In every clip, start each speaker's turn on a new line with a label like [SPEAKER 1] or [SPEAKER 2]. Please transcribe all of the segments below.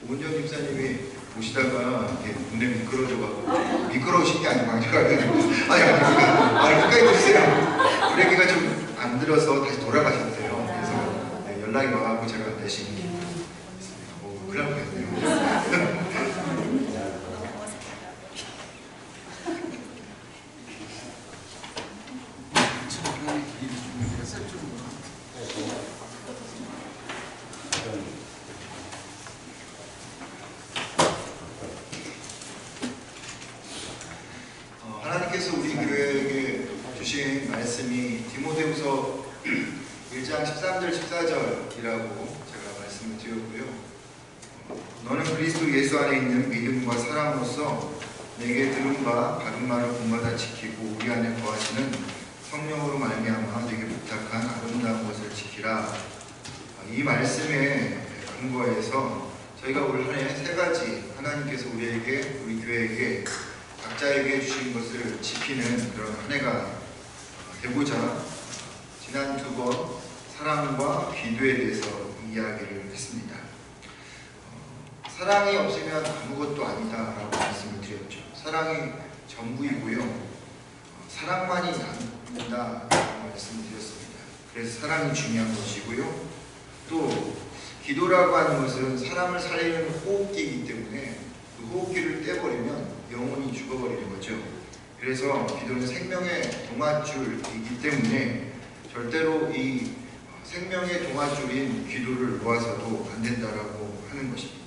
[SPEAKER 1] 오은정 집사님이 오시다가 이렇게 눈에 미끄러져가지고 미끄러우신 게 아니고 아니 가까이 보세요. 브레이크가 좀 안 들어서 다시 돌아가셨대요. 그래서 네, 연락이 와가지고 제가 대신 큰일 날 뻔했네요. 하나님께서 우리 교회에게 주신 말씀이 디모데후서 1장 13절 14절이라고 제가 말씀을 드렸고요. 너는 그리스도 예수 안에 있는 믿음과 사랑으로서 내게 들은 바 받은 말을 본받아 지키고 우리 안에 거하시는 성령으로 말미암아 내게 부탁한 아름다운 것을 지키라. 이 말씀에 근거해서 저희가 올 한 해 세 가지 하나님께서 우리에게 우리 교회에게 각자에게 주신 것을 지키는 그런 한 해가 되고자 지난 두 번 사랑과 기도에 대해서 이야기를 했습니다. 사랑이 없으면 아무것도 아니다라고 말씀을 드렸죠. 사랑이 전부이고요. 사랑만이 남는다라고 말씀을 드렸습니다. 그래서 사랑이 중요한 것이고요. 또 기도라고 하는 것은 사람을 살리는 호흡기이기 때문에 그 호흡기를 떼버리면 영혼이 죽어버리는 거죠. 그래서 기도는 생명의 동아줄이기 때문에 절대로 이 생명의 동아줄인 기도를 놓아서도 안 된다라고 하는 것입니다.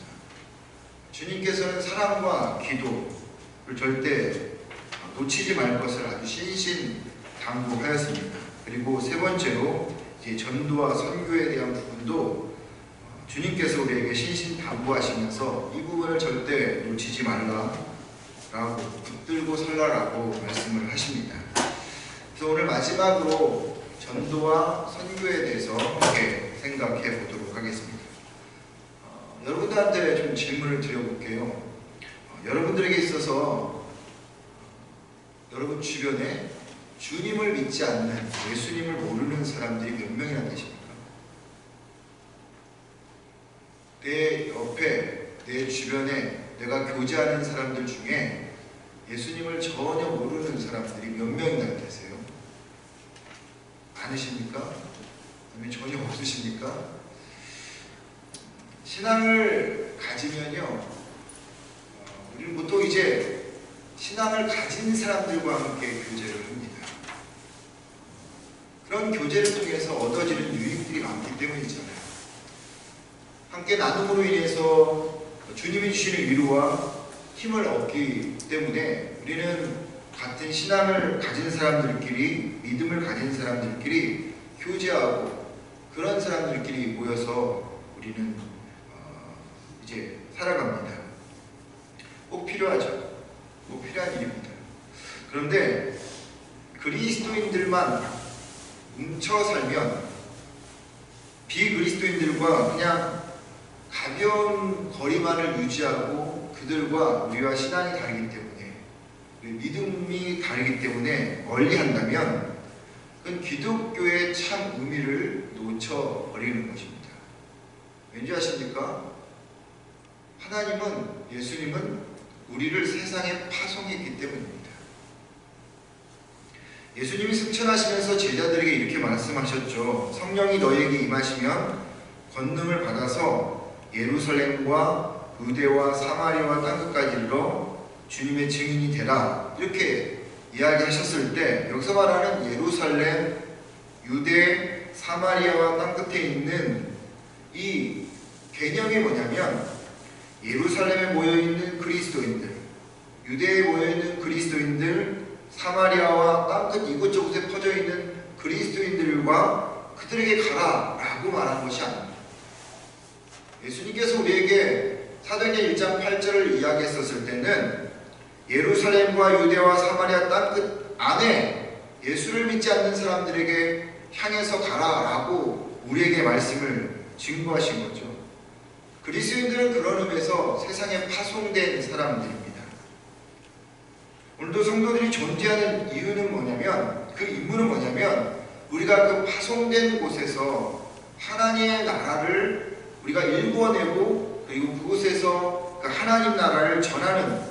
[SPEAKER 1] 주님께서는 사랑과 기도를 절대 놓치지 말 것을 아주 신신당부하였습니다. 그리고 세 번째로 이제 전도와 선교에 대한 부분도 주님께서 우리에게 신신당부하시면서 이 부분을 절대 놓치지 말라라고 붙들고 살라라고 말씀을 하십니다. 그래서 오늘 마지막으로 전도와 선교에 대해서 함께 생각해 보도록 하겠습니다. 여러분들한테 좀 질문을 드려볼게요. 여러분들에게 있어서 여러분 주변에 주님을 믿지 않는 예수님을 모르는 사람들이 몇 명이나 계십니까? 내 옆에, 내 주변에 내가 교제하는 사람들 중에 예수님을 전혀 모르는 사람들이 몇 명이나 계세요? 많으십니까? 아니면 전혀 없으십니까? 신앙을 가지면요, 우리는 보통 이제 신앙을 가진 사람들과 함께 교제를 합니다. 그런 교제를 통해서 얻어지는 유익들이 많기 때문이잖아요. 함께 나눔으로 인해서 주님이 주시는 위로와 힘을 얻기 때문에 우리는 같은 신앙을 가진 사람들끼리, 믿음을 가진 사람들끼리 교제하고 그런 사람들끼리 모여서 우리는 이제 살아갑니다. 꼭 필요하죠. 꼭 필요한 일입니다. 그런데 그리스도인들만 뭉쳐 살면 비그리스도인들과 그냥 가벼운 거리만을 유지하고 그들과 우리와 신앙이 다르기 때문에 믿음이 다르기 때문에 멀리한다면 그건 기독교의 참 의미를 놓쳐버리는 것입니다. 왠지 아십니까? 하나님은, 예수님은 우리를 세상에 파송했기 때문입니다. 예수님이 승천하시면서 제자들에게 이렇게 말씀하셨죠. 성령이 너희에게 임하시면 권능을 받아서 예루살렘과 유대와 사마리아와 땅끝까지 이르러 주님의 증인이 되라, 이렇게 이야기하셨을 때 여기서 말하는 예루살렘, 유대, 사마리아와 땅끝에 있는 이 개념이 뭐냐면 예루살렘에 모여있는 그리스도인들, 유대에 모여있는 그리스도인들, 사마리아와 땅끝 이곳저곳에 퍼져있는 그리스도인들과 그들에게 가라 라고 말한 것이 아닙니다. 예수님께서 우리에게 사도행전 1장 8절을 이야기했었을 때는 예루살렘과 유대와 사마리아 땅끝 안에 예수를 믿지 않는 사람들에게 향해서 가라 라고 우리에게 말씀을 증거하신 거죠. 그리스도인들은 그런 의미에서 세상에 파송된 사람들입니다. 오늘도 성도들이 존재하는 이유는 뭐냐면, 그 임무는 뭐냐면 우리가 그 파송된 곳에서 하나님의 나라를 우리가 일궈내고 그리고 그곳에서 그 하나님 나라를 전하는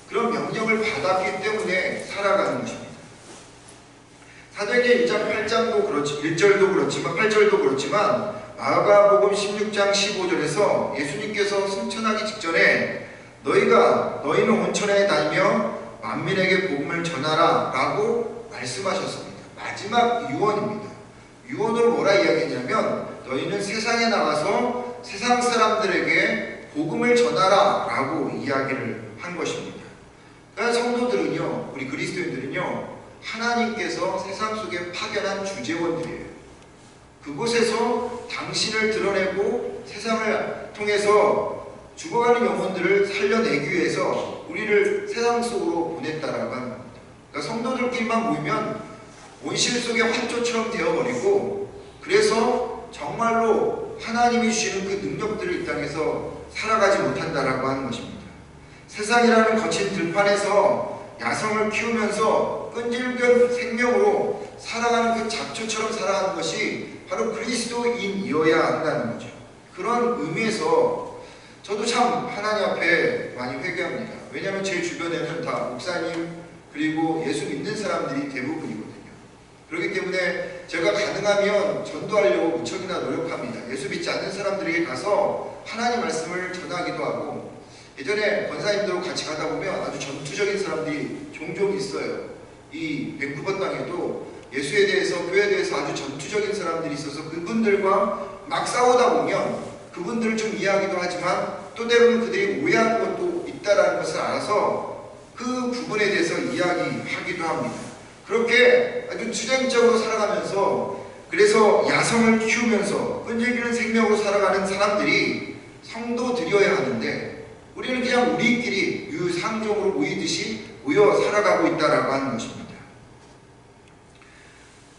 [SPEAKER 1] 그런 명령을 받았기 때문에 살아가는 것입니다. 사도행전 1장 8장도 그렇지, 1절도 그렇지만 8절도 그렇지만 마가복음 16장 15절에서 예수님께서 승천하기 직전에 너희는 온천에 다니며 만민에게 복음을 전하라 라고 말씀하셨습니다. 마지막 유언입니다. 유언으로 뭐라 이야기했냐면 너희는 세상에 나가서 세상 사람들에게 복음을 전하라 라고 이야기를 한 것입니다. 그러니까 성도들은요, 우리 그리스도인들은요, 하나님께서 세상 속에 파견한 주재원들이에요. 그곳에서 당신을 드러내고 세상을 통해서 죽어가는 영혼들을 살려내기 위해서 우리를 세상 속으로 보냈다라고 하는 겁니다. 그러니까 성도들끼리만 모이면 온실 속의 화초처럼 되어버리고, 그래서 정말로 하나님이 주시는 그 능력들을 이 땅에서 살아가지 못한다라고 하는 것입니다. 세상이라는 거친 들판에서 야성을 키우면서 끈질긴 생명으로 살아가는 그 잡초처럼 살아가는 것이 바로 그리스도인이어야 한다는 거죠. 그런 의미에서 저도 참 하나님 앞에 많이 회개합니다. 왜냐하면 제 주변에는 다 목사님 그리고 예수 믿는 사람들이 대부분이거든요. 그렇기 때문에 제가 가능하면 전도하려고 무척이나 노력합니다. 예수 믿지 않는 사람들에게 가서 하나님 말씀을 전하기도 하고, 예전에 권사님들하고 같이 가다 보면 아주 전투적인 사람들이 종종 있어요. 이 밴쿠버 땅에도 예수에 대해서, 교회에 대해서 아주 전투적인 사람들이 있어서 그분들과 막 싸우다 보면 그분들을 좀 이해하기도 하지만 또 때로는 그들이 오해하는 것도 있다라는 것을 알아서 그 부분에 대해서 이야기하기도 합니다. 그렇게 아주 투쟁적으로 살아가면서, 그래서 야성을 키우면서 끈질기는 생명으로 살아가는 사람들이 성도들이어야 하는데, 우리는 그냥 우리끼리 유상종으로 모이듯이 모여 살아가고 있다라고 하는 것입니다.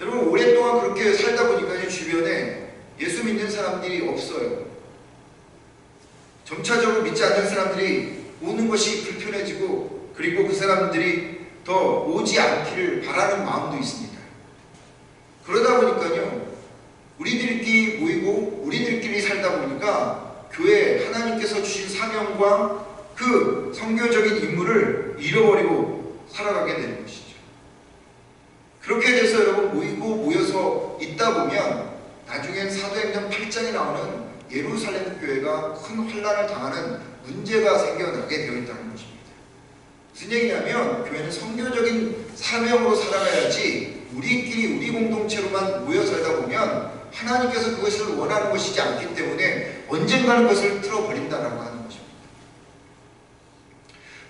[SPEAKER 1] 여러분, 오랫동안 그렇게 살다 보니까 주변에 예수 믿는 사람들이 없어요. 점차적으로 믿지 않는 사람들이 오는 것이 불편해지고, 그리고 그 사람들이 더 오지 않기를 바라는 마음도 있습니다. 그러다 보니까요, 우리들끼리 모이고 우리들끼리 살다 보니까 교회 하나님께서 주신 사명과 그 선교적인 임무를 잃어버리고 살아가게 되는 것이죠. 그렇게 돼서 여러분, 모여서 있다 보면 나중엔 사도행전 8장에 나오는 예루살렘 교회가 큰 혼란을 당하는 문제가 생겨나게 되어 있다는 것입니다. 무슨 얘기냐면, 교회는 선교적인 사명으로 살아가야지 우리끼리 우리 공동체로만 모여 살다 보면 하나님께서 그것을 원하는 것이지 않기 때문에 언젠가는 그것을 틀어버린다라고 하는 것입니다.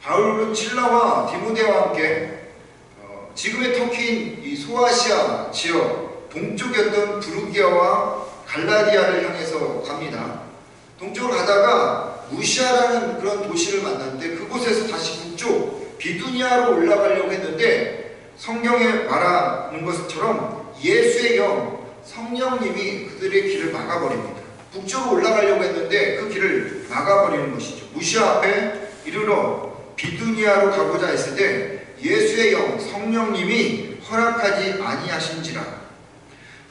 [SPEAKER 1] 바울은 실라와 디모데와 함께 지금의 터키인 이 소아시아 지역 동쪽이었던 부르기아와 갈라디아를 향해서 갑니다. 동쪽으로 가다가 무시아라는 그런 도시를 만났는데, 그곳에서 다시 북쪽 비두니아로 올라가려고 했는데, 성경에 말하는 것처럼 예수의 영 성령님이 그들의 길을 막아버립니다. 북쪽으로 올라가려고 했는데 그 길을 막아버리는 것이죠. 무시아 앞에 이르러 비두니아로 가고자 했을 때 예수의 영 성령님이 허락하지 아니하신지라.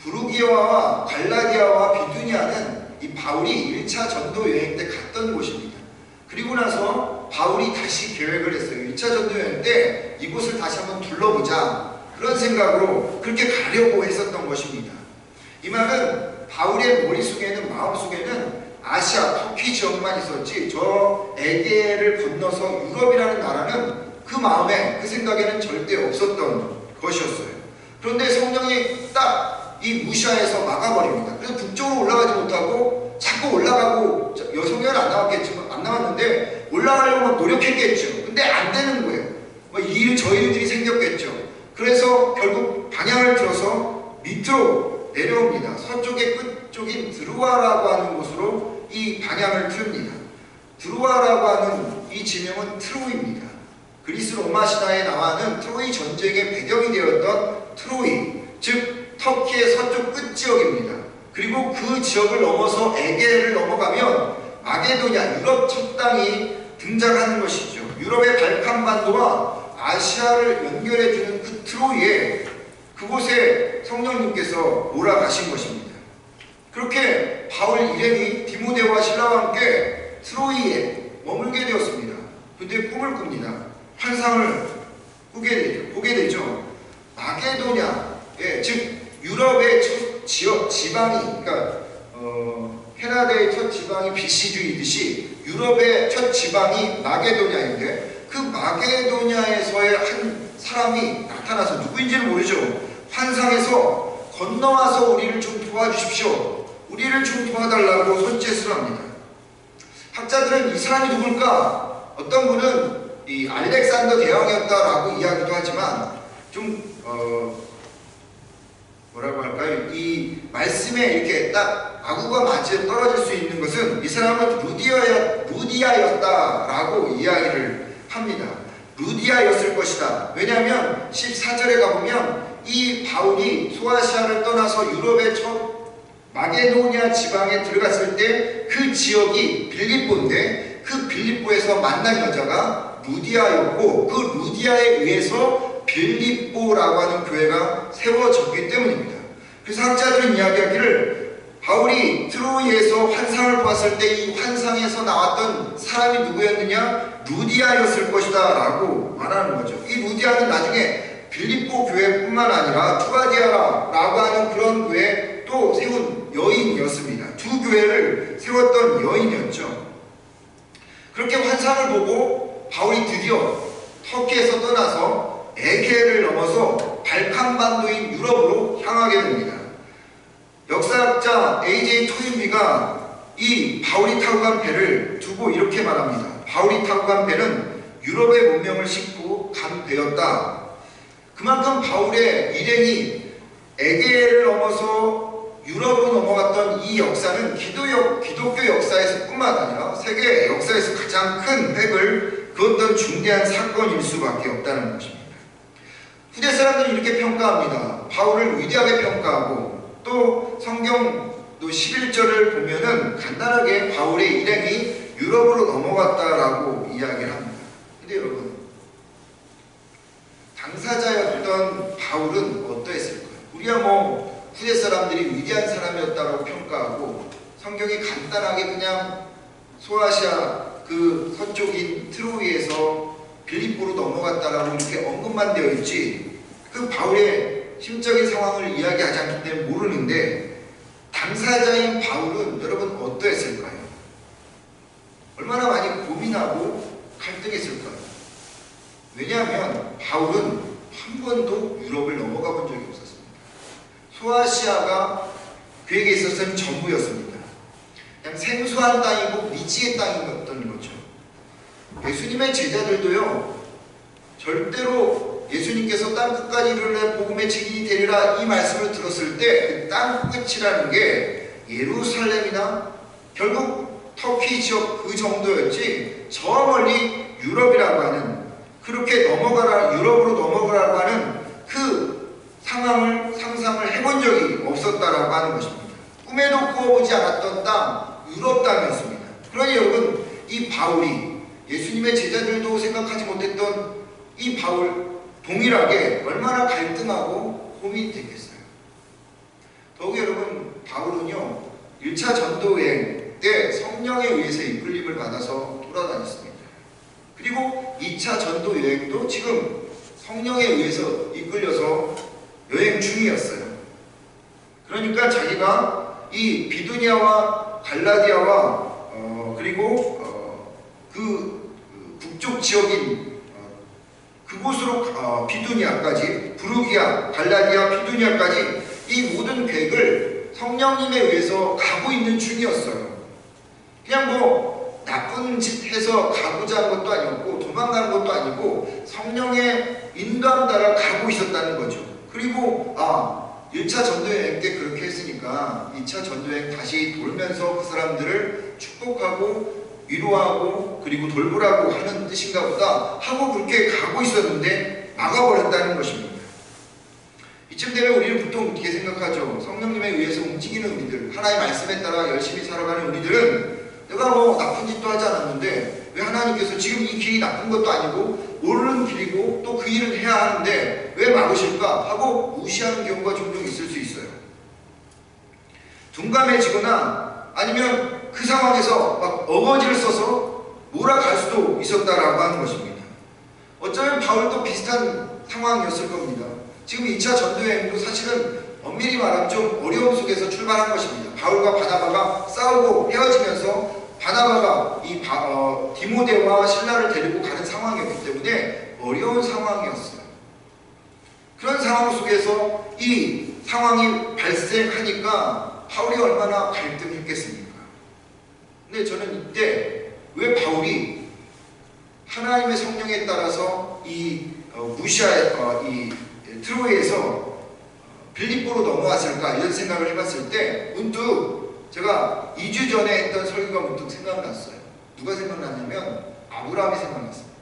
[SPEAKER 1] 부르기아와 갈라디아와 비두니아는 이 바울이 1차 전도 여행 때 갔던 곳입니다. 그리고 나서 바울이 다시 계획을 했어요. 1차 전도 여행 때 이곳을 다시 한번 둘러보자, 그런 생각으로 그렇게 가려고 했었던 것입니다. 이 말은 바울의 머릿속에는, 마음속에는 아시아, 터키 지역만 있었지 저 에게를 건너서 유럽이라는 나라는 그 마음에, 그 생각에는 절대 없었던 것이었어요. 그런데 성령이 딱 이 무시아에서 막아버립니다. 그래서 북쪽으로 올라가지 못하고 자꾸 올라가고, 성경은 안 나왔는데 올라가려고 막 노력했겠죠. 근데 안 되는 거예요. 저 일들이 생겼겠죠. 그래서 결국 방향을 틀어서 밑으로 내려옵니다. 서쪽의 끝쪽인 드루아라고 하는 곳으로 이 방향을 틀습니다. 드루아라고 하는 이 지명은 트로이입니다. 그리스 로마 신화에 나와는 트로이 전쟁의 배경이 되었던 트로이, 즉 터키의 서쪽 끝 지역입니다. 그리고 그 지역을 넘어서 에게를 넘어가면 마게도냐, 유럽 첫 땅이 등장하는 것이죠. 유럽의 발칸반도와 아시아를 연결해주는 그 트로이에, 그곳에 성령님께서 몰아가신 것입니다. 그렇게 바울 일행이 디모데와 실라와 함께 트로이에 머물게 되었습니다. 근데 꿈을 꿉니다. 환상을 보게 되죠. 마게도냐의, 즉 유럽의 첫 지방이, 그러니까 헤라데의 첫 지방이 비시주이듯이 유럽의 첫 지방이 마게도냐인데, 그 마게도냐에서의 한 사람이 나타나서, 누구인지는 모르죠. 환상에서 건너와서 우리를 좀 도와주십시오, 우리를 좀 도와달라고 손짓을 합니다. 학자들은 이 사람이 누굴까? 어떤 분은 이 알렉산더 대왕이었다라고 이야기도 하지만, 좀 뭐라고 할까요? 이 말씀에 이렇게 딱 아구가 맞이 떨어질 수 있는 것은, 이 사람은 루디아였다라고 이야기를 합니다. 루디아였을 것이다. 왜냐하면 14절에 가보면 이 바울이 소아시아를 떠나서 유럽의 첫 마게도니아 지방에 들어갔을 때 그 지역이 빌립보인데, 그 빌립보에서 만난 여자가 루디아였고, 그 루디아에 의해서 빌립보라고 하는 교회가 세워졌기 때문입니다. 그래서 학자들은 이야기하기를, 바울이 트로이에서 환상을 보았을 때 이 환상에서 나왔던 사람이 누구였느냐? 루디아였을 것이다 라고 말하는 거죠. 이 루디아는 나중에 빌립보 교회뿐만 아니라 투아디아라고 하는 그런 교회에 또 세운 여인이었습니다. 두 교회를 세웠던 여인이었죠. 그렇게 환상을 보고 바울이 드디어 터키에서 떠나서 에게를 넘어서 발칸반도인 유럽으로 향하게 됩니다. 역사학자 A.J. 토인비가 이 바울이 타고 간 배를 두고 이렇게 말합니다. 바울이 타고 간 배는 유럽의 문명을 싣고 간 배였다. 그만큼 바울의 일행이 에게를 넘어서 유럽으로 넘어갔던 이 역사는 기독교 역사에서 뿐만 아니라 세계 역사에서 가장 큰 획을 그었던 중대한 사건일 수밖에 없다는 것입니다. 후대 사람들은 이렇게 평가합니다. 바울을 위대하게 평가하고, 또 성경 또 11절을 보면은 간단하게 바울의 일행이 유럽으로 넘어갔다라고 이야기를 합니다. 근데 여러분, 당사자였던 바울은 어떠했을까요? 우리야 뭐 후대 사람들이 위대한 사람이었다고 평가하고, 성경이 간단하게 그냥 소아시아 그 서쪽인 트로이에서 빌립보로 넘어갔다라고 이렇게 언급만 되어 있지, 그 바울의 심적인 상황을 이야기하지 않기 때문에 모르는데, 당사자인 바울은 여러분 어떠했을까요? 얼마나 많이 고민하고 갈등했을까요? 왜냐하면 바울은 한 번도 유럽을 넘어가 본 적이 없었습니다. 소아시아가 그에게 있어서는 전부였습니다. 그냥 생소한 땅이고 미지의 땅이었던 거죠. 예수님의 제자들도요, 절대로 예수님께서 땅 끝까지 이르러 복음의 증인이 되리라 이 말씀을 들었을 때 그 땅 끝이라는 게 예루살렘이나 결국 터키 지역 그 정도였지, 저 멀리 유럽이라고 하는, 그렇게 유럽으로 넘어가라고 하는 그 상상을 해본 적이 없었다라고 하는 것입니다. 꿈에도 꾸어보지 않았던 땅, 유럽 땅이었습니다. 그러니 여러분, 이 바울이 예수님의 제자들도 생각하지 못했던 이 바울 동일하게 얼마나 갈등하고 고민이 됐겠어요. 더욱이 여러분, 바울은요 1차 전도여행 때 성령에 의해서 이끌림을 받아서 돌아다녔습니다. 그리고 2차 전도여행도 지금 성령에 의해서 이끌려서 여행 중이었어요. 그러니까 자기가 이 비두니아와 갈라디아와 그리고 그 북쪽 지역인 그곳으로 비두니아까지, 부르기아, 갈라디아, 비두니아까지 이 모든 계획을 성령님에 의해서 가고 있는 중이었어요. 그냥 뭐 나쁜 짓 해서 가고자 하는 것도 아니었고 도망가는 것도 아니고 성령의 인도함 따라 가고 있었다는 거죠. 그리고 1차 전도여행 때 그렇게 했으니까 2차 전도여행 다시 돌면서 그 사람들을 축복하고 위로하고 그리고 돌보라고 하는 뜻인가 보다 하고 그렇게 가고 있었는데 막아버렸다는 것입니다. 이쯤 되면 우리는 보통 이렇게 생각하죠. 성령님에 의해서 움직이는 우리들, 하나님의 말씀에 따라 열심히 살아가는 우리들은 내가 뭐 나쁜 짓도 하지 않았는데 왜 하나님께서 지금 이 길이 나쁜 것도 아니고 옳은 길이고 또 그 일을 해야 하는데 왜 막으실까 하고 무시하는 경우가 종종 있을 수 있어요. 둔감해지거나 아니면 그 상황에서 막 어거지를 써서 몰아갈 수도 있었다라고 하는 것입니다. 어쩌면 바울도 비슷한 상황이었을 겁니다. 지금 2차 전도여행도 사실은 엄밀히 말하면 좀 어려움 속에서 출발한 것입니다. 바울과 바나바가 싸우고 헤어지면서 바나바가 이 디모데와 실라를 데리고 가는 상황이었기 때문에 어려운 상황이었어요. 그런 상황 속에서 이 상황이 발생하니까 바울이 얼마나 갈등했겠습니까? 근데 저는 이때 왜 바울이 하나님의 성령에 따라서 이 이 트로이에서 빌립보로 넘어왔을까 이런 생각을 해봤을 때 문득 제가 2주 전에 했던 설교가 문득 생각났어요. 누가 생각났냐면 아브라함이 생각났습니다.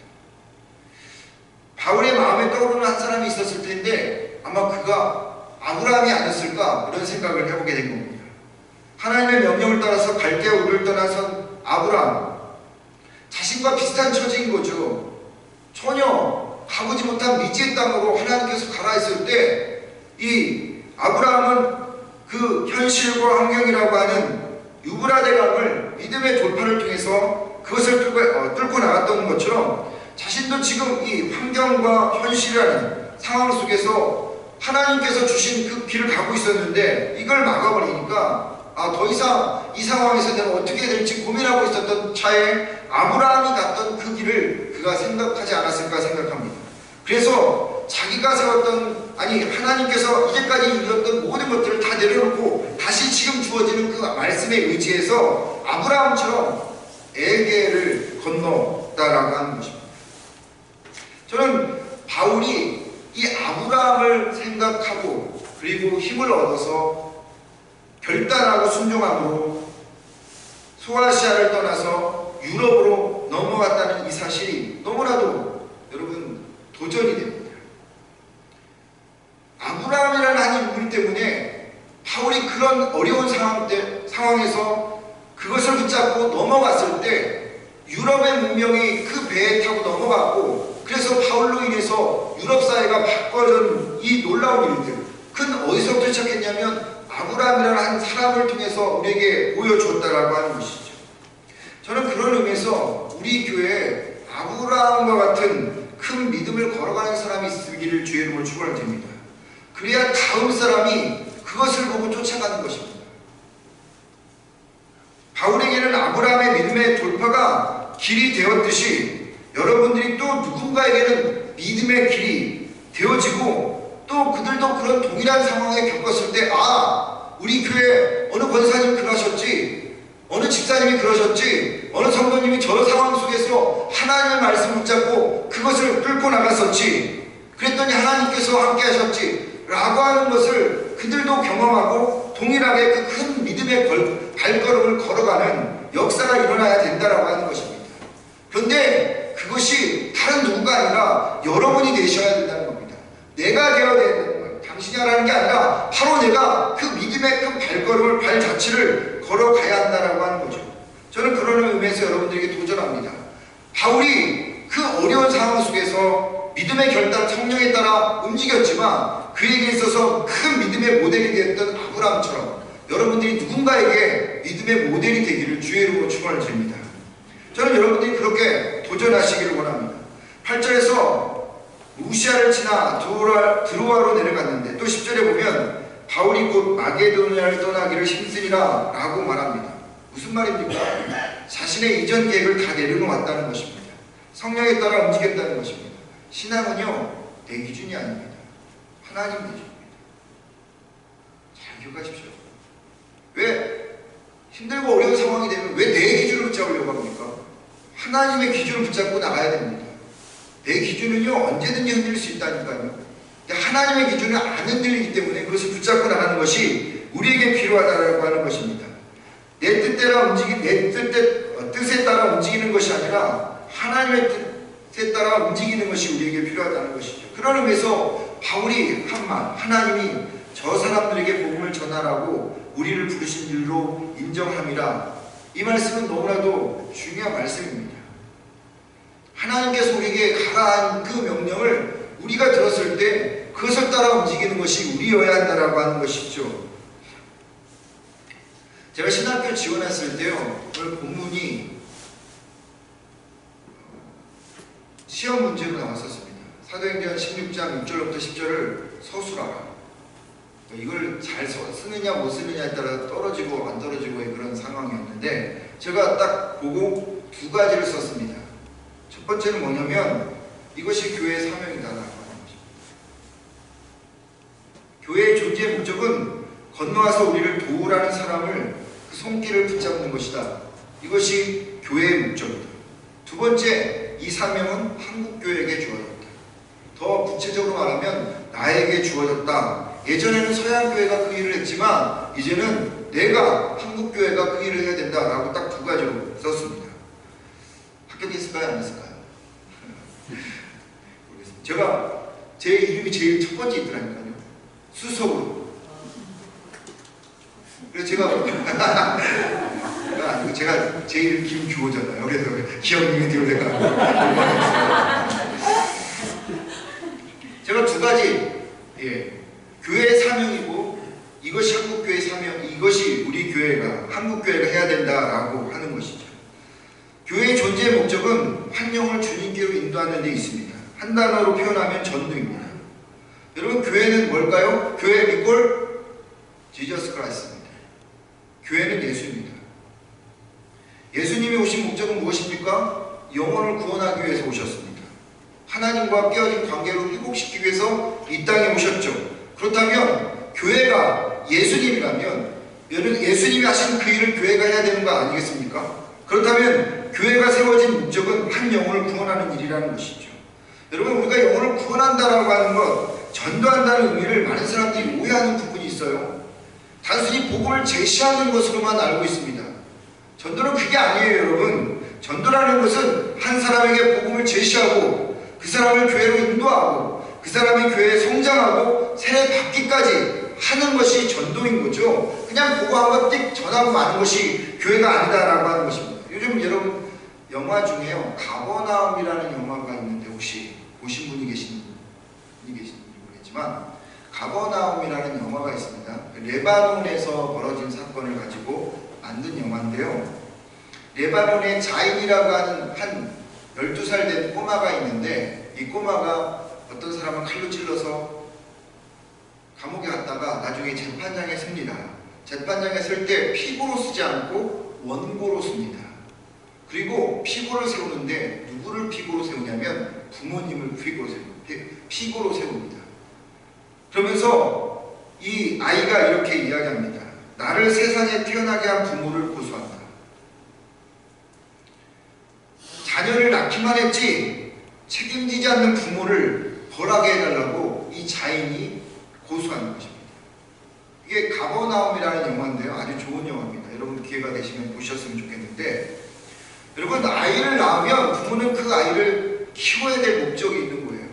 [SPEAKER 1] 바울의 마음에 떠오르는 한 사람이 있었을 텐데 아마 그가 아브라함이 아니었을까 이런 생각을 해보게 된 겁니다. 하나님의 명령을 따라서 갈대아 우르를 떠나선 아브라함, 자신과 비슷한 처지인 거죠. 전혀 가보지 못한 미지의 땅으로 하나님께서 가라 했을 때 이 아브라함은 그 현실과 환경이라고 하는 유브라데강을 믿음의 돌파를 통해서 그것을 뚫고 나갔던 것처럼 자신도 지금 이 환경과 현실이라는 상황 속에서 하나님께서 주신 그 길을 가고 있었는데 이걸 막아버리니까 더 이상 이 상황에서 내가 어떻게 해야 될지 고민하고 있었던 차에 아브라함이 갔던 그 길을 그가 생각하지 않았을까 생각합니다. 그래서 자기가 세웠던 하나님께서 이제까지 이뤘던 모든 것들을 다 내려놓고 다시 지금 주어지는 그 말씀에 의지해서 아브라함처럼 에게를 건넜다라고 하는 것입니다. 저는 바울이 이 아브라함을 생각하고 그리고 힘을 얻어서 결단하고 순종함으로 소아시아를 떠나서 유럽으로 넘어갔다는 이 사실이 너무나도 여러분 도전이 됩니다. 아브라함이라는 한 인물 때문에 바울이 그런 어려운 상황에서 그것을 붙잡고 넘어갔을 때 유럽의 문명이 그 배에 타고 넘어갔고 그래서 바울로 인해서 유럽 사회가 바꿔진 이 놀라운 일들 그건 어디서부터 시작했냐면 아브라함이라는 한 사람을 통해서 우리에게 보여주었다라고 하는 것이죠. 저는 그런 의미에서 우리 교회에 아브라함과 같은 큰 믿음을 걸어가는 사람이 있기를 주의 이름으로 축원드립니다. 그래야 다음 사람이 그것을 보고 쫓아가는 것입니다. 바울에게는 아브라함의 믿음의 돌파가 길이 되었듯이 여러분들이 또 누군가에게는 믿음의 길이 되어지고 또 그들도 그런 동일한 상황에 겪었을 때 우리 교회 어느 권사님 그러셨지, 어느 집사님이 그러셨지, 어느 성도님이 저 상황 속에서 하나님의 말씀 붙잡고 그것을 뚫고 나갔었지, 그랬더니 하나님께서 함께 하셨지 라고 하는 것을 그들도 경험하고 동일하게 그 큰 믿음의 발걸음을 걸어가는 역사가 일어나야 된다라고 하는 것입니다. 그런데 그것이 다른 누구가 아니라 여러분이 되셔야 된다는 겁니다. 내가 되어야 되는 거예요. 당신이 하라는 게 아니라 바로 내가 그 믿음의 큰 발걸음을 발 자체를 걸어가야 한다라고 하는 거죠. 저는 그런 의미에서 여러분들에게 도전합니다. 바울이 그 어려운 상황 속에서 믿음의 결단 성령에 따라 움직였지만 그에게 있어서 큰 믿음의 모델이 되었던 아브라함처럼 여러분들이 누군가에게 믿음의 모델이 되기를 주의 이름으로 축원을 드립니다. 저는 여러분들이 그렇게 도전하시기를 원합니다. 8절에서 루시아를 지나 드로아로 내려갔는데 또 10절에 보면 바울이 곧 마게도니아를 떠나기를 힘쓰리라 라고 말합니다. 무슨 말입니까? 자신의 이전 계획을 다 내려놓았다는 것입니다. 성령에 따라 움직였다는 것입니다. 신앙은요 내 기준이 아닙니다. 하나님 기준입니다. 잘 기억하십시오. 왜 힘들고 어려운 상황이 되면 왜 내 기준을 붙잡으려고 합니까? 하나님의 기준을 붙잡고 나가야 됩니다. 내 기준은요 언제든지 흔들릴 수 있다니까요. 근데 하나님의 기준은 안 흔들리기 때문에 그것을 붙잡고 나가는 것이 우리에게 필요하다고 하는 것입니다. 내 뜻에 따라 움직이는 것이 아니라 하나님의 뜻에 따라 움직이는 것이 우리에게 필요하다는 것이죠. 그런 의미에서 바울이 한 말, 하나님이 저 사람들에게 복음을 전하라고 우리를 부르신 일로 인정함이라. 이 말씀은 너무나도 중요한 말씀입니다. 하나님께서 우리에게 가라 한 그 명령을 우리가 들었을 때 그것을 따라 움직이는 것이 우리여야 한다라고 하는 것이죠. 제가 신학교 지원했을 때요, 오늘 본문이 시험 문제로 나왔었습니다. 사도행전 16장 6절부터 10절을 서술하라. 이걸 잘 쓰느냐 못 쓰느냐에 따라 떨어지고 안 떨어지고의 그런 상황이었는데, 제가 딱 보고 두 가지를 썼습니다. 첫 번째는 뭐냐면 이것이 교회의 사명이다라고 하는 것입니다. 교회의 존재의 목적은 건너와서 우리를 도우라는 사람을 그 손길을 붙잡는 것이다. 이것이 교회의 목적이다. 두 번째, 이 사명은 한국교회에게 주어졌다. 더 구체적으로 말하면 나에게 주어졌다. 예전에는 서양교회가 그 일을 했지만 이제는 내가 한국교회가 그 일을 해야 된다라고 딱 두 가지로 썼습니다. 합격했을까요? 안 했을까요? 모르겠습니다. 제가 제 이름이 제일 첫 번째 있더라니까요. 수석으로. 그래서 제가 제 이름 김주호잖아요. 그래서 기억님이 되어내가 제가 두 가지, 교회의 사명이고 이것이 한국교회의 사명, 이것이 우리 교회가 한국교회가 해야 된다라고 하는 것이죠. 교회의 존재의 목적은 한 영을 주님께로 인도하는 데 있습니다. 한 단어로 표현하면 전도입니다. 여러분, 교회는 뭘까요? 교회 이꼴 지저스 크라이스트입니다. 교회는 예수입니다. 예수님이 오신 목적은 무엇입니까? 영혼을 구원하기 위해서 오셨습니다. 하나님과 깨어진 관계를 회복시키기 위해서 이 땅에 오셨죠. 그렇다면 교회가 예수님이라면 예수님이 하신 그 일을 교회가 해야 되는 거 아니겠습니까? 그렇다면 교회가 세워진 목적은 한 영혼을 구원하는 일이라는 것이죠. 여러분, 우리가 영혼을 구원한다라고 하는 것, 전도한다는 의미를 많은 사람들이 오해하는 부분이 있어요. 단순히 복음을 제시하는 것으로만 알고 있습니다. 전도는 그게 아니에요, 여러분. 전도라는 것은 한 사람에게 복음을 제시하고 그 사람을 교회로 인도하고 그 사람이 교회에 성장하고 세례받기까지 하는 것이 전도인 거죠. 그냥 보고 한번 띡 전하고 마는 것이 교회가 아니다라고 하는 것입니다. 요즘 여러분 영화 중에요, 가버나움이라는 영화가 있는데 혹시 보신 분이 계신지 모르겠지만 가버나움이라는 영화가 있습니다. 레바논에서 벌어진 사건을 가지고 만든 영화인데요. 레바논에 자인이라고 하는 한 12살 된 꼬마가 있는데, 이 꼬마가 어떤 사람을 칼로 찔러서 감옥에 갔다가 나중에 재판장에 섭니다. 재판장에 쓸 때 피고로 쓰지 않고 원고로 씁니다. 그리고 피고를 세우는데 누구를 피고로 세우냐면 부모님을 피고로 세웁니다. 그러면서 이 아이가 이렇게 이야기합니다. 나를 세상에 태어나게 한 부모를 고소한다. 자녀를 낳기만 했지 책임지지 않는 부모를 벌하게 해달라고 이 자인이 고소하는 것입니다. 이게 가버나움이라는 영화인데요. 아주 좋은 영화입니다. 여러분 기회가 되시면 보셨으면 좋겠는데, 여러분 아이를 낳으면 부모는 그 아이를 키워야 될 목적이 있는 거예요.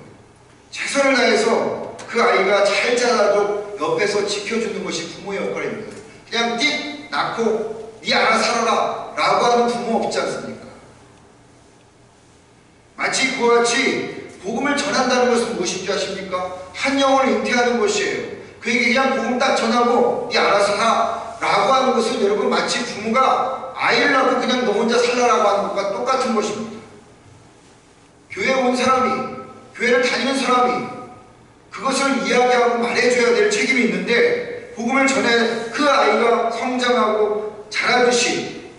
[SPEAKER 1] 최선을 다해서 그 아이가 잘 자라도 옆에서 지켜주는 것이 부모의 역할입니다. 그냥 띡 낳고 네 알아서 살아라 라고 하는 부모 없지 않습니까? 마치 그와 같이 복음을 전한다는 것은 무엇인지 아십니까? 한 영혼을 잉태하는 것이에요. 그에게 그냥 복음 딱 전하고 네 알아서 하 라고 하는 것은 여러분 마치 부모가 아이를 낳고 그냥 너 혼자 살라라고 하는 것과 똑같은 것입니다. 교회에 온 사람이, 교회를 다니는 사람이 그것을 이야기하고 말해줘야 될 책임이 있는데, 복음을 전해 그 아이가 성장하고 자라듯이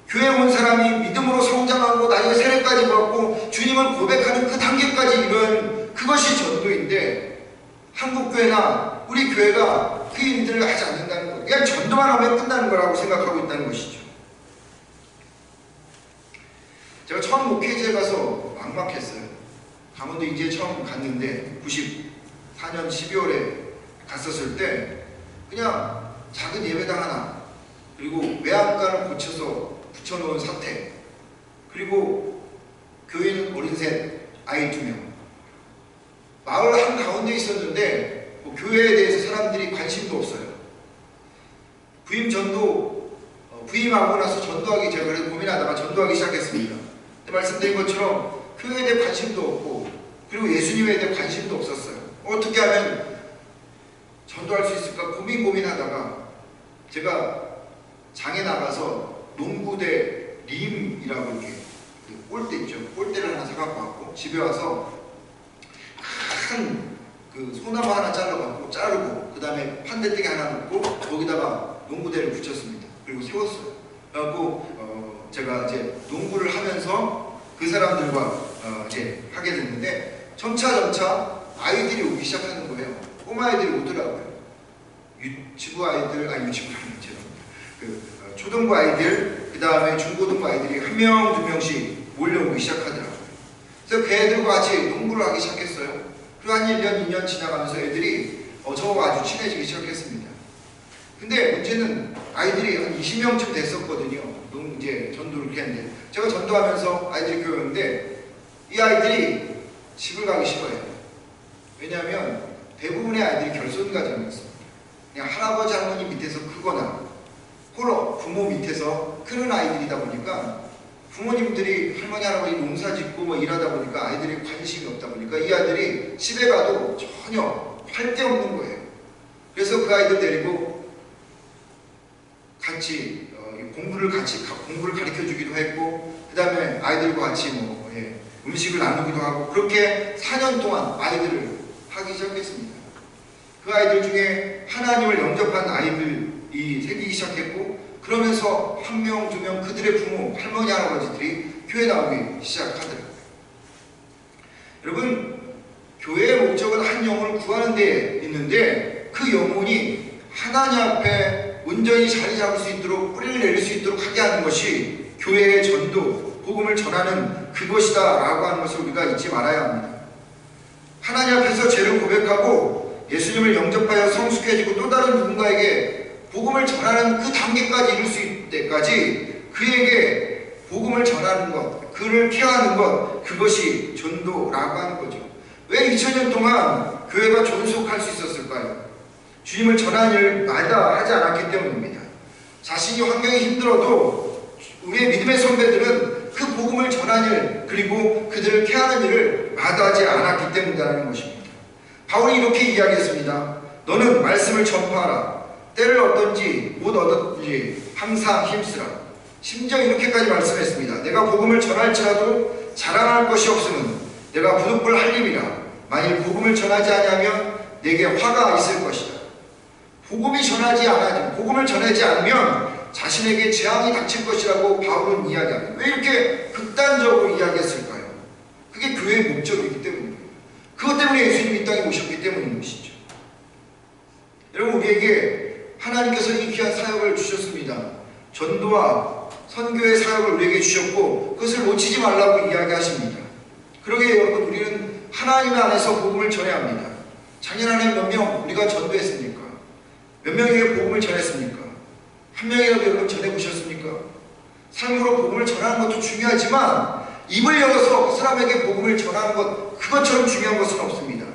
[SPEAKER 1] 교회에 온 사람이 믿음으로 성장하고 나중에 세례까지 받고 주님을 고백하는 그 단계까지 이루는 그것이 전도인데, 한국교회나 우리 교회가 그 일들을 하지 않는다는 것, 그냥 전도만 하면 끝나는 거라고 생각하고 있다는 것이죠. 제가 처음 목회지에 가서 막막했어요. 강원도 인제에 처음 갔는데 94년 12월에 갔었을 때 그냥 작은 예배당 하나, 그리고 외양간을 고쳐서 붙여놓은 사택, 그리고 교회는 어린 셋, 아이 2명, 마을 한가운데 있었는데 뭐 교회에 대해서 사람들이 관심도 없어요. 부임하고 나서 전도하기, 제가 그래서 고민하다가 전도하기 시작했습니다. 근데 말씀드린 것처럼 교회에 대해 관심도 없고, 그리고 예수님에 대해 관심도 없었어요. 어떻게 하면 전도할 수 있을까 고민하다가 제가 장에 나가서 농구대 림이라고 이렇게 그 골대 있죠. 골대를 하나 사갖고 왔고 집에 와서 큰 그 소나무 하나 자르고 그 다음에 판대대기 하나 놓고 거기다가 농구대를 붙였습니다. 그리고 세웠어요. 그래갖고 제가 이제 농구를 하면서 그 사람들과 이제 하게 됐는데 점차 아이들이 오기 시작하는 거예요. 꼬마 아이들이 오더라고요. 유치부 아이들, 유치부는 그 초등부 아이들, 그 다음에 중고등부 아이들이 한 명, 두 명씩 몰려오기 시작하더라고요. 그래서 그 애들과 같이 농구를 하기 시작했어요. 그리고 한 1년, 2년 지나가면서 애들이 저와 아주 친해지기 시작했습니다. 근데 문제는 아이들이 한 20명쯤 됐었거든요. 이제 전도를 그렇게 했는데 제가 전도하면서 아이들이 교육하는데 이 아이들이 집을 가기 싫어해요. 왜냐하면 대부분의 아이들이 결손 가정이었습니다. 그냥 할아버지 할머니 밑에서 크거나 홀로 부모 밑에서 크는 아이들이다 보니까 부모님들이 할머니 할아버지 농사 짓고 뭐 일하다 보니까 아이들이 관심이 없다 보니까 이 아이들이 집에 가도 전혀 할 데 없는 거예요. 그래서 그 아이들 데리고 같이 공부를 가르쳐 주기도 했고 그 다음에 아이들과 같이 음식을 나누기도 하고 그렇게 4년 동안 아이들을 하기 시작했습니다. 그 아이들 중에 하나님을 영접한 아이들이 생기기 시작했고 그러면서 한 명, 두 명 그들의 부모, 할머니, 할아버지들이 교회 나오기 시작하더라고요. 여러분, 교회의 목적은 한 영혼을 구하는 데 있는데 그 영혼이 하나님 앞에 온전히 자리 잡을 수 있도록 뿌리를 내릴 수 있도록 하게 하는 것이 교회의 전도, 복음을 전하는 그것이다 라고 하는 것을 우리가 잊지 말아야 합니다. 하나님 앞에서 죄를 고백하고 예수님을 영접하여 성숙해지고 또 다른 누군가에게 복음을 전하는 그 단계까지 이룰 수 있을 때까지 그에게 복음을 전하는 것, 그를 케어하는 것, 그것이 전도라고 하는 거죠. 왜 2000년 동안 교회가 존속할 수 있었을까요? 주님을 전하는 일을 마다 하지 않았기 때문입니다. 자신이 환경이 힘들어도 우리의 믿음의 선배들은 그 복음을 전하는 일, 그리고 그들을 케어하는 일을 마다하지 않았기 때문이라는 것입니다. 바울이 이렇게 이야기했습니다. 너는 말씀을 전파하라. 때를 얻든지 못 얻든지 항상 힘쓰라. 심지어 이렇게까지 말씀했습니다. 내가 복음을 전할지라도 자랑할 것이 없으면 내가 부득불 할림이라. 만일 복음을 전하지 아니하면 내게 화가 있을 것이다. 복음을 전하지 않으면 자신에게 재앙이 닥칠 것이라고 바울은 이야기합니다. 왜 이렇게 극단적으로 이야기했을까요? 그게 교회의 목적이기 때문입니다. 그것 때문에 예수님이 이 땅에 오셨기 때문인 것이죠. 여러분, 우리에게 하나님께서 이 귀한 사역을 주셨습니다. 전도와 선교의 사역을 우리에게 주셨고 그것을 놓치지 말라고 이야기하십니다. 그러기에 여러분, 우리는 하나님 안에서 복음을 전해야 합니다. 작년 안에 몇 명 우리가 전도했습니까? 몇 명에게 복음을 전했습니까? 한 명이라도 여러분 전해보셨습니까? 삶으로 복음을 전하는 것도 중요하지만 입을 열어서 그 사람에게 복음을 전하는 것, 그것처럼 중요한 것은 없습니다.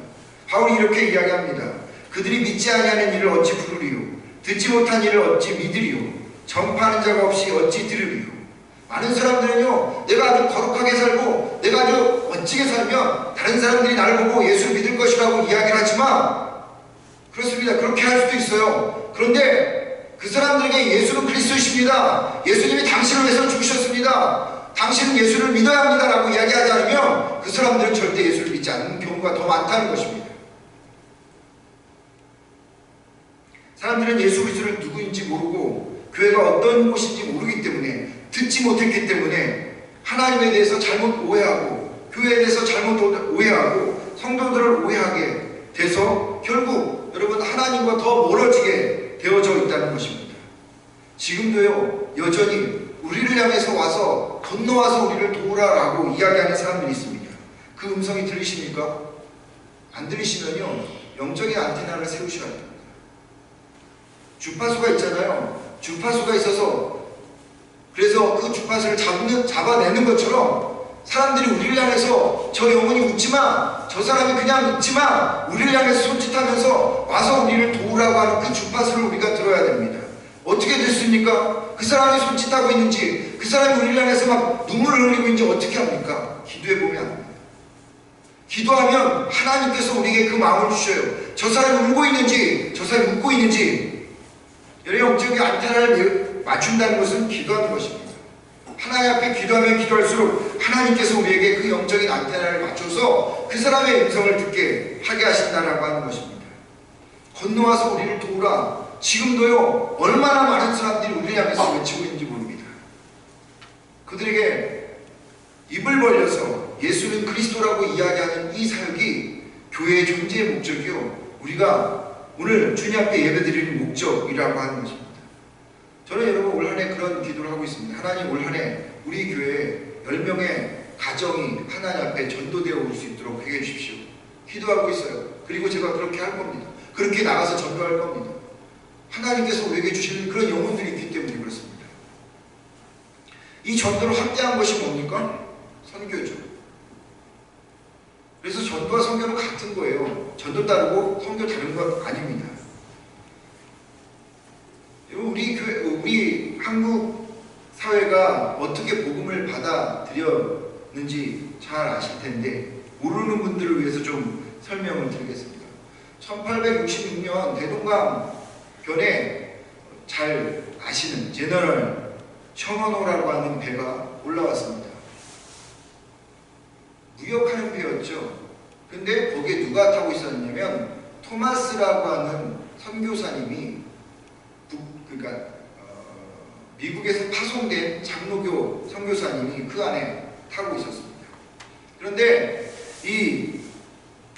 [SPEAKER 1] 바울이 이렇게 이야기합니다. 그들이 믿지 아니하는 일을 어찌 부르리요? 듣지 못한 일을 어찌 믿으리요? 전파하는 자가 없이 어찌 들으리요? 많은 사람들은요, 내가 아주 거룩하게 살고 내가 아주 멋지게 살면 다른 사람들이 나를 보고 예수를 믿을 것이라고 이야기를 하지만 그렇습니다. 그렇게 할 수도 있어요. 그런데 그 사람들에게 예수는 그리스도이십니다. 예수님이 당신을 위해서 죽으셨습니다. 당신은 예수를 믿어야 합니다 라고 이야기하지 않으면 그 사람들은 절대 예수를 믿지 않는 경우가 더 많다는 것입니다. 사람들은 예수 그리스도를 누구인지 모르고 교회가 어떤 곳인지 모르기 때문에, 듣지 못했기 때문에 하나님에 대해서 잘못 오해하고 교회에 대해서 잘못 오해하고 성도들을 오해하게 돼서 결국 여러분 하나님과 더 멀어지게 되어져 있다는 것입니다. 지금도요, 여전히 우리를 향해서 와서 건너와서 우리를 도우라라고 이야기하는 사람들이 있습니다. 그 음성이 들리십니까? 안 들리시면요, 영적인 안테나를 세우셔야 됩니다. 주파수가 있잖아요. 주파수가 있어서 그래서 그 주파수를 잡아내는 것처럼 사람들이 우리를 향해서 저 영혼이 웃지마, 저 사람이 그냥 웃지마, 우리를 향해서 손짓하면서 와서 우리를 도우라고 하는 그 주파수를 우리가 들어야 됩니다. 어떻게 됐습니까? 그 사람이 손짓하고 있는지, 그 사람이 우리를 향해서 막 눈물을 흘리고 있는지 어떻게 합니까? 기도해보면 합니다. 기도하면 하나님께서 우리에게 그 마음을 주셔요. 저 사람이 울고 있는지, 저 사람이 웃고 있는지. 여러분, 영적인 안테나를 맞춘다는 것은 기도하는 것입니다. 하나님 앞에 기도하면 기도할수록 하나님께서 우리에게 그 영적인 안테나를 맞춰서 그 사람의 음성을 듣게 하게 하신다라고 하는 것입니다. 건너와서 우리를 도우라. 지금도요, 얼마나 많은 사람들이 우리를 향해서 외치고 있는지 모릅니다. 그들에게 입을 벌려서 예수는 그리스도라고 이야기하는 이 사역이 교회의 존재의 목적이요, 우리가 오늘 주님 앞에 예배드리는 목적이라고 하는 것입니다. 저는 여러분 올 한해 그런 기도를 하고 있습니다. 하나님, 올 한해 우리 교회에 10명의 가정이 하나님 앞에 전도되어 올 수 있도록 해 주십시오. 기도하고 있어요. 그리고 제가 그렇게 할 겁니다. 그렇게 나가서 전도할 겁니다. 하나님께서 우리에게 주시는 그런 영혼들이 있기 때문에 그렇습니다. 이 전도를 확대한 것이 뭡니까? 선교죠. 그래서 전도와 선교는 같은 거예요. 전도 다르고 선교 다른 것 아닙니다. 우리 한국 사회가 어떻게 복음을 받아들였는지 잘 아실 텐데, 모르는 분들을 위해서 좀 설명을 드리겠습니다. 1866년 대동강 변에 잘 아시는 제너럴 셔먼호라고 하는 배가 올라왔습니다. 무역하는 배였죠. 근데 거기에 누가 타고 있었냐면 토마스라고 하는 선교사님이 미국에서 파송된 장로교 선교사님이 그 안에 타고 있었습니다. 그런데 이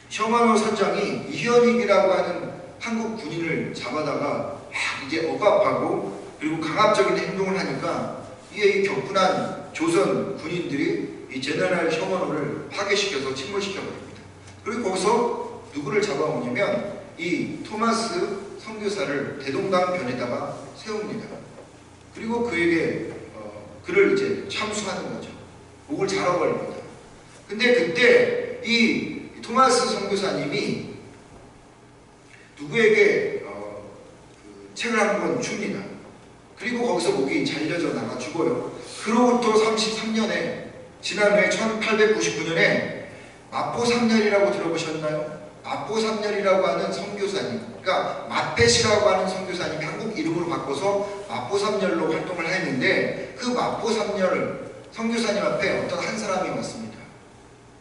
[SPEAKER 1] 셔먼호 선장이 이현익이라고 하는 한국 군인을 잡아다가 막 이제 억압하고 그리고 강압적인 행동을 하니까 이 격분한 조선 군인들이 이 제너럴 셔먼호를 파괴시켜서 침몰시켜버립니다. 그리고 거기서 누구를 잡아오냐면 이 토마스 선교사를 대동강 변에다가 세웁니다. 그리고 그에게 그를 이제 참수하는 거죠. 목을 잘라버립니다. 근데 그때 이 토마스 선교사님이 누구에게 책을 한 권 줍니다. 그리고 거기서 목이 잘려져 나가 죽어요. 그로부터 33년에 지난 후에 1899년에 마포삼년이라고 들어보셨나요? 마포삼년이라고 하는 선교사님, 그러니까 마펫이라고 하는 선교사님이 한국 이름으로 바꿔서 마포삼년로 활동을 했는데, 그 마포삼년 선교사님 앞에 어떤 한 사람이 왔습니다.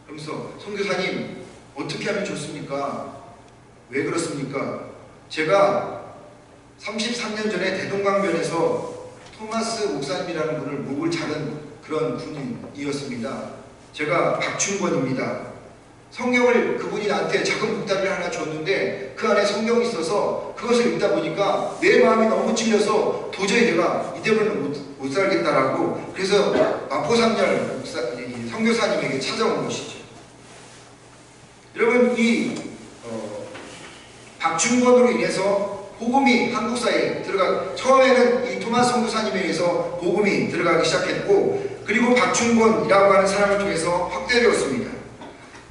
[SPEAKER 1] 그러면서 선교사님, 어떻게 하면 좋습니까? 왜 그렇습니까? 제가 33년 전에 대동강변에서 토마스 목사님이라는 분을 목을 자른 그런 분이었습니다. 제가 박춘권입니다. 성경을 그분이 나한테 작은 보따리를 하나 줬는데 그 안에 성경이 있어서 그것을 읽다 보니까 내 마음이 너무 찔려서 도저히 내가 이대로는 못 살겠다라고, 그래서 마포삼년 선교사님에게 찾아온 것이죠. 여러분, 이 박춘권으로 인해서 복음이 한국 사회에 처음에는 이 토마스 선교사님에 의해서 복음이 들어가기 시작했고, 그리고 박춘권이라고 하는 사람을 통해서 확대되었습니다.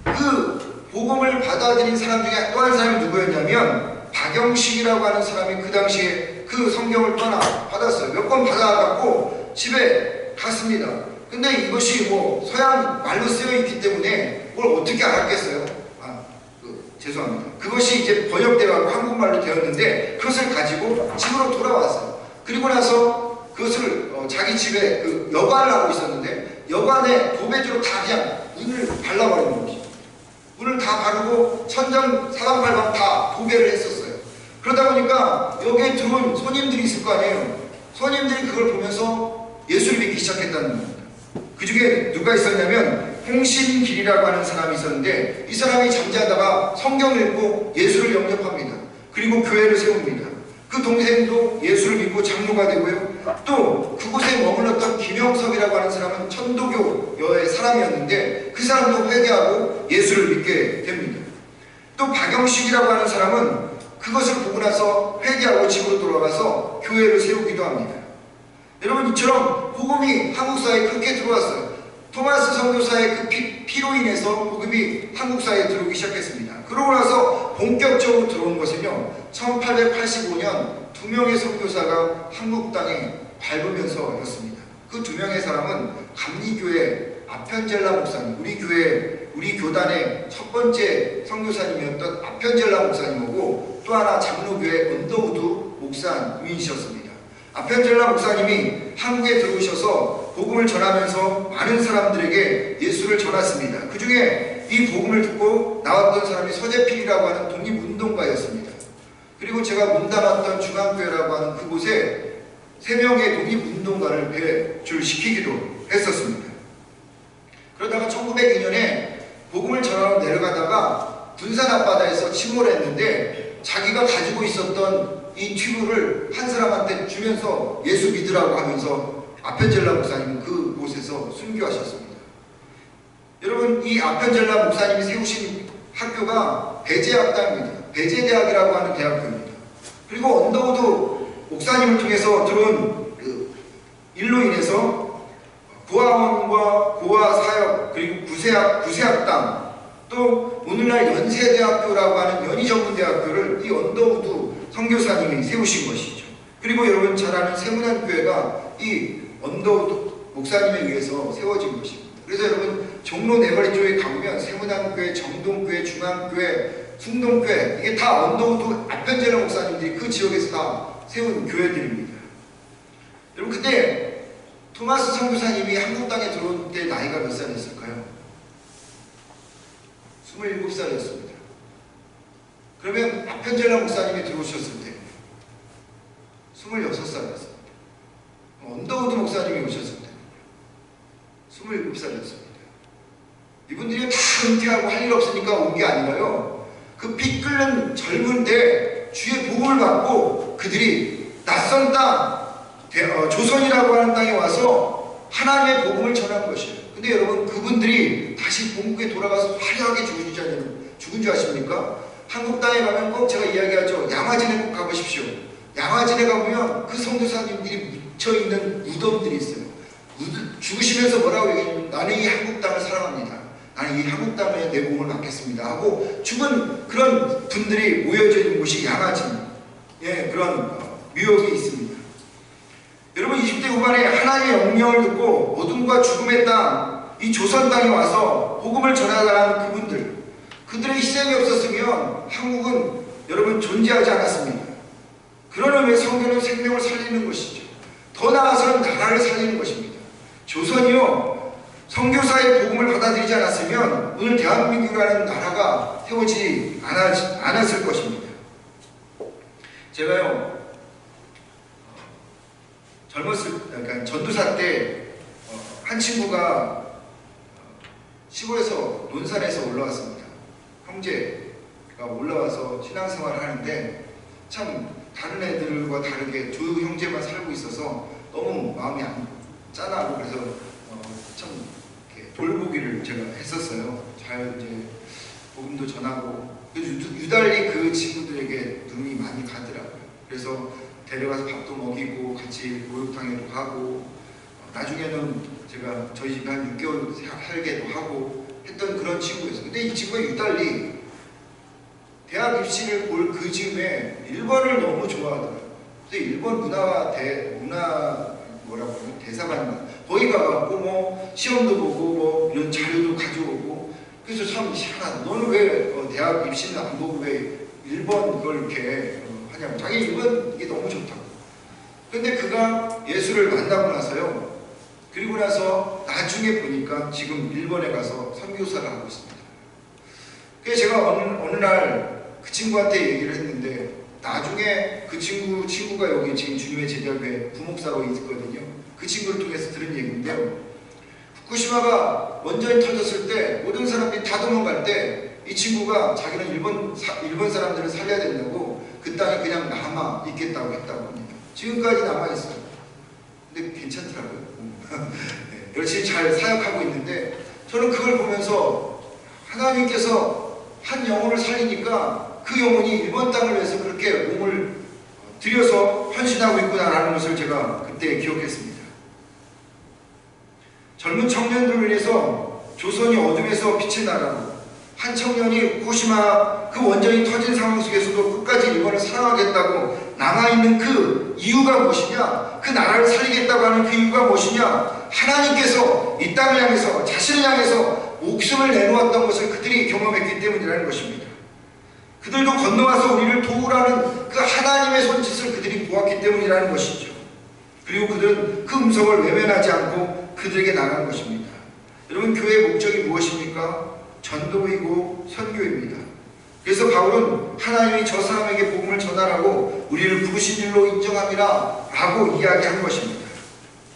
[SPEAKER 1] 그 복음을 받아들인 사람 중에 또 한 사람이 누구였냐면 박영식이라고 하는 사람이 그 당시에 그 성경을 떠나 받았어요. 몇 권 받아갖고 집에 갔습니다. 근데 이것이 뭐 서양 말로 쓰여 있기 때문에 뭘 어떻게 알았겠어요? 죄송합니다. 그것이 이제 번역되어가고 한국말로 되었는데 그것을 가지고 집으로 돌아왔어요. 그리고 나서 그것을 자기 집에 여관을 하고 있었는데 여관에 도배지로 다 그냥 문을 발라버리는 것이죠. 문을 다 바르고 천장 사방팔방 다 도배를 했었어요. 그러다 보니까 여기에 들어온 손님들이 있을 거 아니에요. 손님들이 그걸 보면서 예수를 믿기 시작했다는 겁니다. 그 중에 누가 있었냐면 홍신길이라고 하는 사람이 있었는데, 이 사람이 잠자다가 성경을 읽고 예수를 영접합니다. 그리고 교회를 세웁니다. 그 동생도 예수를 믿고 장로가 되고요. 또 그곳에 머물렀던 김영섭이라고 하는 사람은 천도교의 사람이었는데 그 사람도 회개하고 예수를 믿게 됩니다. 또 박영식이라고 하는 사람은 그것을 보고 나서 회개하고 집으로 돌아가서 교회를 세우기도 합니다. 여러분, 이처럼 복음이 한국 사회에 그렇게 들어왔어요. 토마스 선교사의 그 피로 인해서 복음이 한국 사회에 들어오기 시작했습니다. 그러고 나서 본격적으로 들어온 것은요, 1885년 2명의 선교사가 한국 땅에 밟으면서였습니다. 그 2명의 사람은 감리교회 아편젤라 목사님, 우리 교단의 첫 번째 선교사님이었던 아편젤라 목사님이고, 또 하나 장로교회 언더우드 목사님이셨습니다. 아펜젤라 목사님이 한국에 들어오셔서 복음을 전하면서 많은 사람들에게 예수를 전했습니다. 그 중에 이 복음을 듣고 나왔던 사람이 서재필이라고 하는 독립운동가였습니다. 그리고 제가 몸담았던 중앙교회라고 하는 그곳에 3명의 독립운동가를 배출시키기도 했었습니다. 그러다가 1902년에 복음을 전하러 내려가다가 군산 앞바다에서 침몰했는데 자기가 가지고 있었던 이 튜브를 한 사람한테 주면서 예수 믿으라고 하면서 아펜젤라 목사님은 그곳에서 순교하셨습니다. 여러분, 이 아펜젤라 목사님이 세우신 학교가 배제학당입니다. 배제대학이라고 하는 대학교입니다. 그리고 언더우드 목사님을 통해서 들어온 그 일로 인해서 고아원과 고아사역, 그리고 구세학당, 또 오늘날 연세대학교라고 하는 연희전문대학교를 이 언더우드 선교사님이 세우신 것이죠. 그리고 여러분 잘 아는 세문안교회가 이 언더우드 목사님에 의해서 세워진 것입니다. 그래서 여러분 종로 네거리 쪽에 가보면 세문안교회, 정동교회, 중앙교회, 숭동교회, 이게 다 언더우드 아펜젤라 목사님들이 그 지역에서 다 세운 교회들입니다. 여러분, 근데 토마스 선교사님이 한국 땅에 들어올 때 나이가 몇 살이었을까요? 27살이었습니다. 그러면 아펜젤라 목사님이 들어오셨을 때 26살이었습니다. 언더우드 목사님이 오셨을 때 27살이었습니다. 이분들이 다 은퇴하고 할 일 없으니까 온 게 아니라요, 그 피 끓는 젊은 때 주의 복음을 받고 그들이 낯선 땅, 조선이라고 하는 땅에 와서 하나님의 복음을 전한 것이에요. 근데 여러분, 그분들이 다시 본국에 돌아가서 화려하게 죽은 줄 아십니까? 한국 땅에 가면 꼭 제가 이야기하죠. 양화진에 꼭 가보십시오. 양화진에 가보면 그 선교사님들이 묻혀있는 무덤들이 있어요. 죽으시면서 뭐라고 얘기하냐면, 나는 이 한국 땅을 사랑합니다. 나는 이 한국 땅에 내 몸을 맡겠습니다 하고 죽은 그런 분들이 모여져 있는 곳이 양화진, 그런 묘역이 있습니다. 여러분, 20대 후반에 하나님의 명령을 듣고 어둠과 죽음의 땅, 이 조선 땅에 와서 복음을 전하라는 그분들, 그들의 희생이 없었으면 한국은 여러분 존재하지 않았습니다. 그런 의미에 성경은 생명을 살리는 것이죠. 더 나아가서는 나라를 살리는 것입니다. 조선이요, 선교사의 복음을 받아들이지 않았으면 오늘 대한민국이라는 나라가 세워지지 않았을 것입니다. 제가요, 그러니까 전도사 때 한 친구가 시골에서 논산에서 올라왔습니다. 형제가 올라와서 신앙생활을 하는데 참 다른 애들과 다르게 두 형제만 살고 있어서 너무 마음이 안 짠하고, 그래서 참 이렇게 돌보기를 제가 했었어요. 잘 이제 복음도 전하고, 유달리 그 친구들에게 눈이 많이 가더라고요. 그래서 데려가서 밥도 먹이고 같이 목욕탕에도 가고, 나중에는 제가 저희 집에 한 6개월 살게도 하고 했던 그런 친구였어요. 근데 이 친구가 유달리 대학 입시를 볼 그 즈음에 일본을 너무 좋아하더라고요. 근데 일본 문화 뭐라고 하면 대사관인가, 거기 가갖고 뭐 시험도 보고 뭐 이런 자료도 가져오고, 그래서 참 희한하다. 너는 왜 대학 입시는 안 보고 왜 일본 걸 이렇게 하냐고. 자기 일본 이게 너무 좋다고. 근데 그가 예수를 만나고 나서요, 그리고 나서 나중에 보니까 지금 일본에 가서 선교사를 하고 있습니다. 그래서 제가 어느 날 그 친구한테 얘기를 했는데, 나중에 그 친구가 여기 지금 주님의 제자교회 부목사로 있거든요. 그 친구를 통해서 들은 얘기인데요, 후쿠시마가 원전이 터졌을 때 모든 사람들이 다 도망갈 때 이 친구가 자기는 일본 사람들을 살려야 된다고 그 땅에 그냥 남아 있겠다고 했다고 합니다. 지금까지 남아 있어요. 근데 괜찮더라고요. 열심히 잘 사역하고 있는데, 저는 그걸 보면서 하나님께서 한 영혼을 살리니까 그 영혼이 일본 땅을 위해서 그렇게 몸을 들여서 헌신하고 있구나라는 것을 제가 그때 기억했습니다. 젊은 청년들을 위해서 조선이 어둠에서 빛의 나라로, 한 청년이 후쿠시마 그 원전이 터진 상황 속에서도 끝까지 일본을 사랑하겠다고 남아있는 그 이유가 무엇이냐, 그 나라를 살리겠다고 하는 그 이유가 무엇이냐, 하나님께서 이 땅을 향해서, 자신을 향해서 목숨을 내놓았던 것을 그들이 경험했기 때문이라는 것입니다. 그들도 건너와서 우리를 도우라는 그 하나님의 손짓을 그들이 보았기 때문이라는 것이죠. 그리고 그들은 그 음성을 외면하지 않고 그들에게 나간 것입니다. 여러분, 교회의 목적이 무엇입니까? 전도이고 선교입니다. 그래서 바울은 하나님이 저 사람에게 복음을 전하라고 우리를 부르신 일로 인정함이라 라고 이야기한 것입니다.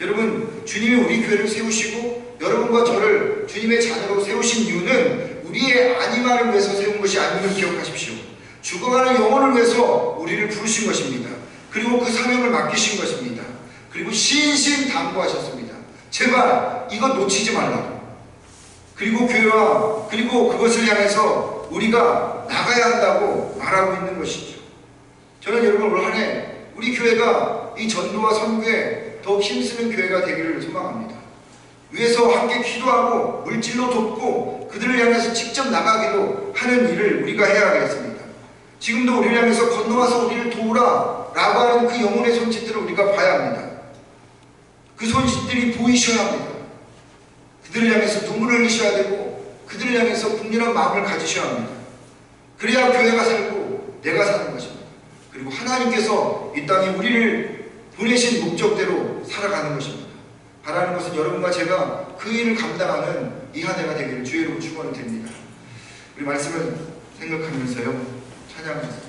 [SPEAKER 1] 여러분, 주님이 우리 교회를 세우시고 여러분과 저를 주님의 자녀로 세우신 이유는 우리의 안위만을 위해서 세운 것이 아님을 기억하십시오. 죽어가는 영혼을 위해서 우리를 부르신 것입니다. 그리고 그 사명을 맡기신 것입니다. 그리고 신신당부하셨습니다. 제발 이것 놓치지 말라고. 그리고 교회와 그리고 그것을 향해서 우리가 나가야 한다고 말하고 있는 것이죠. 저는 여러분 올 한 해 우리 교회가 이 전도와 선교에 더 힘쓰는 교회가 되기를 소망합니다. 위에서 함께 기도하고 물질로 돕고 그들을 향해서 직접 나가기도 하는 일을 우리가 해야 하겠습니다. 지금도 우리를 향해서 건너와서 우리를 도우라 라고 하는 그 영혼의 손짓들을 우리가 봐야 합니다. 그 손짓들이 보이셔야 합니다. 그들을 향해서 눈물을 흘리셔야 되고 그들을 향해서 국률한 마음을 가지셔야 합니다. 그래야 교회가 살고 내가 사는 것입니다. 그리고 하나님께서 이 땅에 우리를 보내신 목적대로 살아가는 것입니다. 바라는 것은 여러분과 제가 그 일을 감당하는 이 한 해가 되기를 주의 이름으로 축원을 드립니다. 우리 말씀을 생각하면서요, 찬양합니다.